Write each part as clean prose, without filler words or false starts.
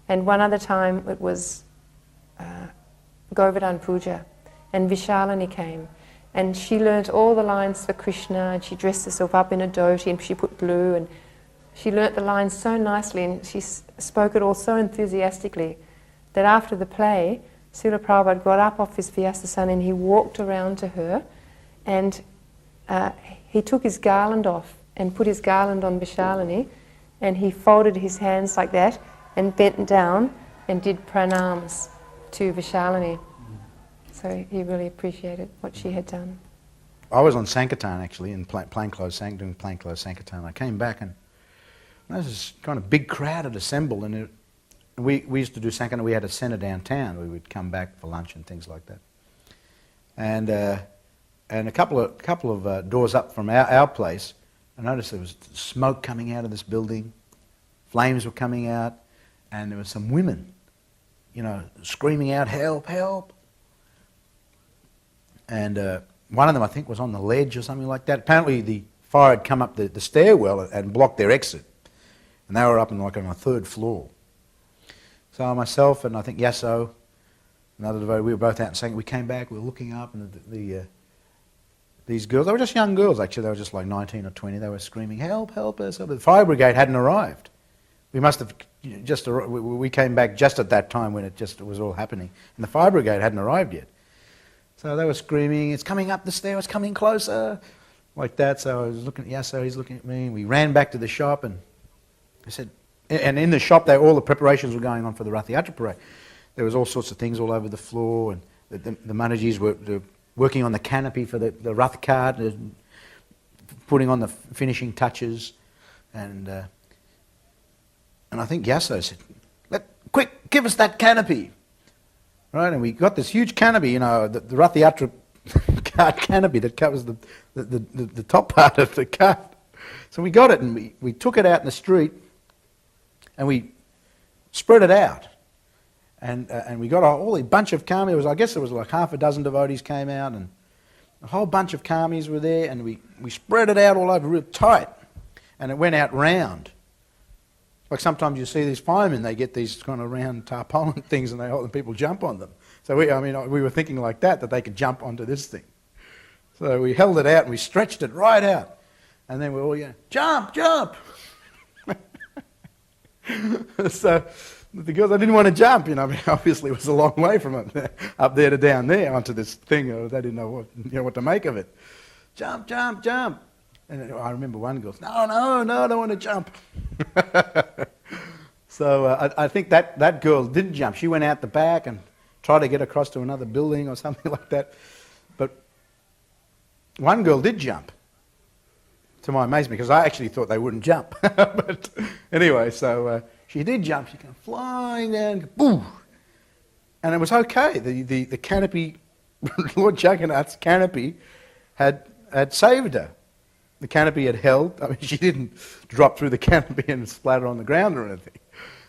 And one other time it was Govardhan Puja, and Vishalini came. And she learnt all the lines for Krishna, and she dressed herself up in a dhoti, and she put blue, and she learnt the lines so nicely, and she spoke it all so enthusiastically that after the play, Srila Prabhupada got up off his Vyasasana and he walked around to her, and he took his garland off and put his garland on Vishalini, and he folded his hands like that and bent down and did pranams to Vishalini. So he really appreciated what she had done. I was on Sankirtan actually, in plainclothes, doing plainclothes Sankirtan. I came back and there was this kind of big crowd had assembled, and we used to do Sankirtan. We had a centre downtown. We would come back for lunch and things like that. And a couple of doors up from our place, I noticed there was smoke coming out of this building, flames were coming out, and there were some women, screaming out, "Help, help!" And one of them, I think, was on the ledge or something like that. Apparently the fire had come up the stairwell and blocked their exit. And they were up on a third floor. So myself and I think Yasso, another devotee, we were both out and saying, we came back, we were looking up, and these girls, they were just young girls actually, they were just like 19 or 20, they were screaming, "Help, help us." But the fire brigade hadn't arrived. We must have we came back just at that time when it was all happening. And the fire brigade hadn't arrived yet. So they were screaming, "It's coming up the stair, it's coming closer," like that. So I was looking at Yasso, he's looking at me, and we ran back to the shop, and I said, and in the shop, all the preparations were going on for the Rath Yatra parade. There was all sorts of things all over the floor, and the Manajis were working on the canopy for the Rath cart, putting on the finishing touches, and I think Yasso said, "Quick, give us that canopy." Right, and we got this huge canopy, the Rath Yatra cart canopy that covers the top part of the cart. So we got it, and we took it out in the street, and we spread it out. And we got a bunch of karmis. I guess there was like half a dozen devotees came out, and a whole bunch of karmis were there, and we spread it out all over real tight, and it went out round. Like sometimes you see these firemen, they get these kind of round tarpaulin things and people jump on them. So we were thinking like that they could jump onto this thing. So we held it out and we stretched it right out. And then we all, "Jump, jump!" So the girls, I didn't want to jump, obviously it was a long way from up there to down there onto this thing. They didn't know what to make of it. "Jump, jump, jump!" And I remember one girl, no, I don't want to jump." So I think that girl didn't jump. She went out the back and tried to get across to another building or something like that. But one girl did jump, to my amazement, because I actually thought they wouldn't jump. But anyway, so she did jump. She came flying down, boom! And it was okay. The canopy, Lord Jagannath's canopy, had saved her. The canopy had held. I mean, she didn't drop through the canopy and splatter on the ground or anything.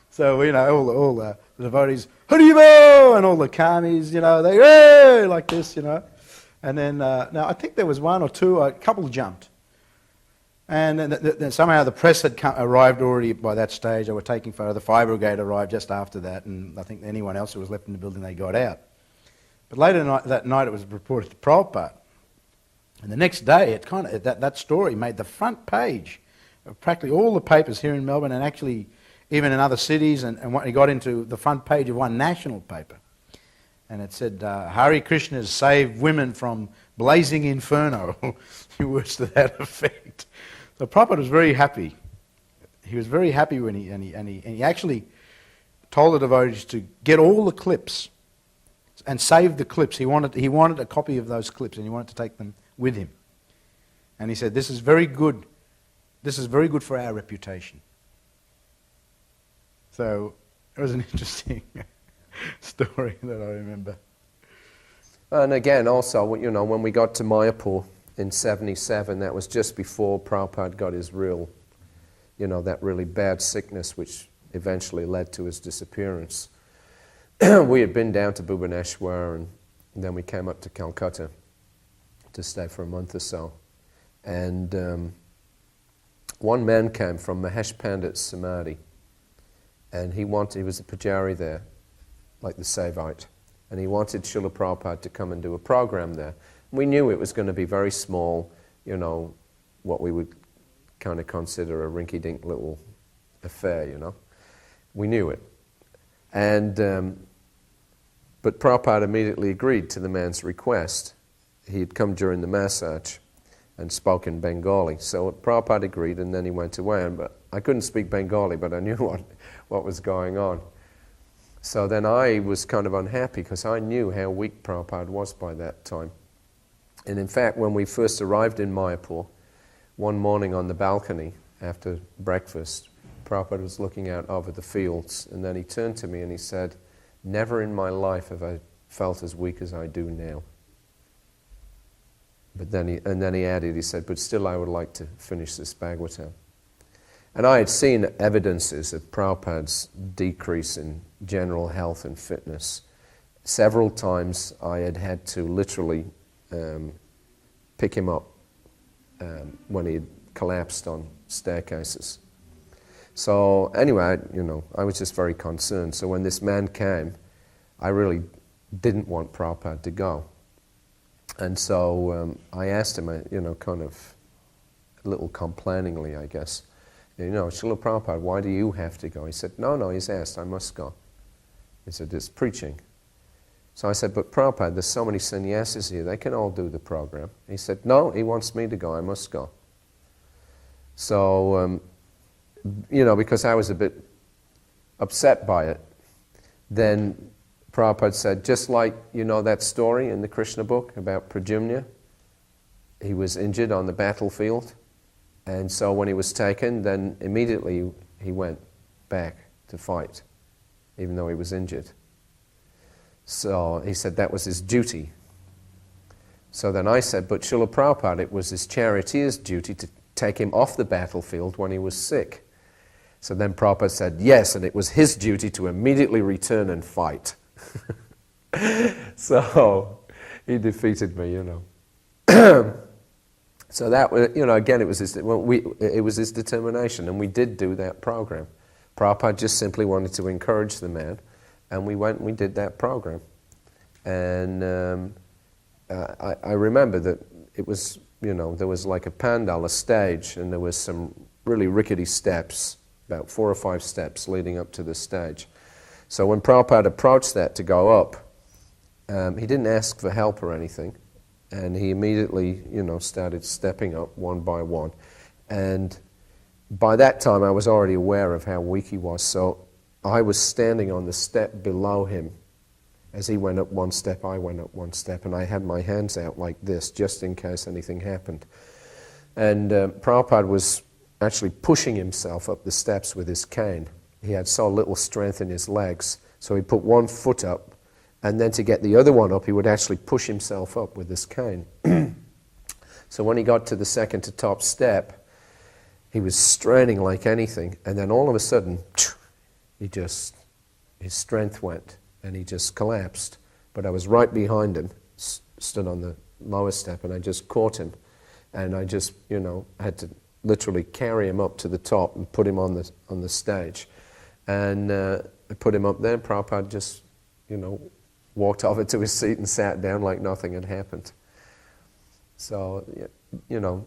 So, all the devotees, "Haribo!" and all the karmis, they, "Hey!" like this, And then, now I think there was one or two, a couple jumped. And then somehow the press had arrived already by that stage. They were taking photos. The fire brigade arrived just after that, and I think anyone else who was left in the building, they got out. But later that night it was reported to Prabhupada. And the next day, that story made the front page of practically all the papers here in Melbourne, and actually even in other cities, and it got into the front page of one national paper. And it said, "Hare Krishna's saved women from blazing inferno," words to that effect. So Prabhupada was very happy. He was very happy when he actually told the devotees to get all the clips and save the clips. He wanted a copy of those clips, and he wanted to take them with him. And he said, "This is very good. This is very good for our reputation." So it was an interesting story that I remember. And again, also, when we got to Mayapur in 77, that was just before Prabhupada got his that really bad sickness, which eventually led to his disappearance. We had been down to Bhubaneswar, and then we came up to Calcutta to stay for a month or so. And one man came from Mahesh Pandit's Samadhi, and he was a pujari there, like the Saivite, and he wanted Srila Prabhupada to come and do a program there. We knew it was going to be very small, you know, what we would kind of consider a rinky-dink little affair, you know. We knew it. And, but Prabhupada immediately agreed to the man's request. He had come during the massage and spoke in Bengali. So Prabhupada agreed, and then he went away. But I couldn't speak Bengali, but I knew what was going on. So then I was kind of unhappy because I knew how weak Prabhupada was by that time. And in fact, when we first arrived in Mayapur, one morning on the balcony after breakfast, Prabhupada was looking out over the fields, and then he turned to me and he said, "Never in my life have I felt as weak as I do now." But then he added, he said, "But still I would like to finish this Bhagavatam." And I had seen evidences of Prabhupada's decrease in general health and fitness. Several times I had had to literally pick him up when he had collapsed on staircases. So anyway, you know, I was just very concerned. So when this man came, I really didn't want Prabhupada to go. And so I asked him, you know, kind of a little complainingly, I guess, you know, "Srila Prabhupada, why do you have to go?" He said, no, he's asked, "I must go." He said, "It's preaching." So I said, "But Prabhupada, there's so many sannyasis here, they can all do the program." He said, "No, he wants me to go, I must go." So, you know, because I was a bit upset by it, then Prabhupada said, just like, you know, that story in the Krishna book about Pradyumna, he was injured on the battlefield, and so when he was taken, then immediately he went back to fight, even though he was injured. So he said that was his duty. So then I said, "But Srila Prabhupada, it was his charioteer's duty to take him off the battlefield when he was sick." So then Prabhupada said, "Yes, and it was his duty to immediately return and fight." So he defeated me, you know. So that was, you know, again, it was his determination, and we did do that program. Prabhupada just simply wanted to encourage the man, and we went and we did that program. And I remember that it was, you know, there was like a pandal, a stage, and there was some really rickety steps, about 4 or 5 steps leading up to the stage. So when Prabhupada approached that to go up, he didn't ask for help or anything, and he immediately, you know, started stepping up one by one. And by that time I was already aware of how weak he was, so I was standing on the step below him. As he went up one step, I went up one step, and I had my hands out like this, just in case anything happened. And Prabhupada was actually pushing himself up the steps with his cane. He had so little strength in his legs, so he put one foot up, and then to get the other one up, he would actually push himself up with his cane. So when he got to the second to top step, he was straining like anything, and then all of a sudden, his strength went, and he just collapsed. But I was right behind him, stood on the lower step, and I just caught him, and I just, you know, had to literally carry him up to the top and put him on the stage. And I put him up there, and Prabhupada just, you know, walked over to his seat and sat down like nothing had happened. So, you know,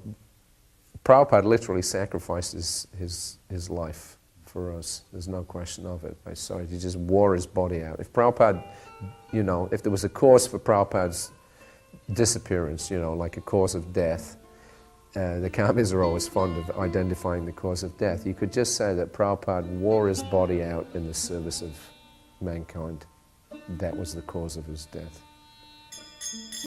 Prabhupada literally sacrificed his life for us. There's no question of it. I saw it. He just wore his body out. If Prabhupada, you know, if there was a cause for Prabhupada's disappearance, you know, like a cause of death, the Kamis are always fond of identifying the cause of death. You could just say that Prabhupada wore his body out in the service of mankind. That was the cause of his death.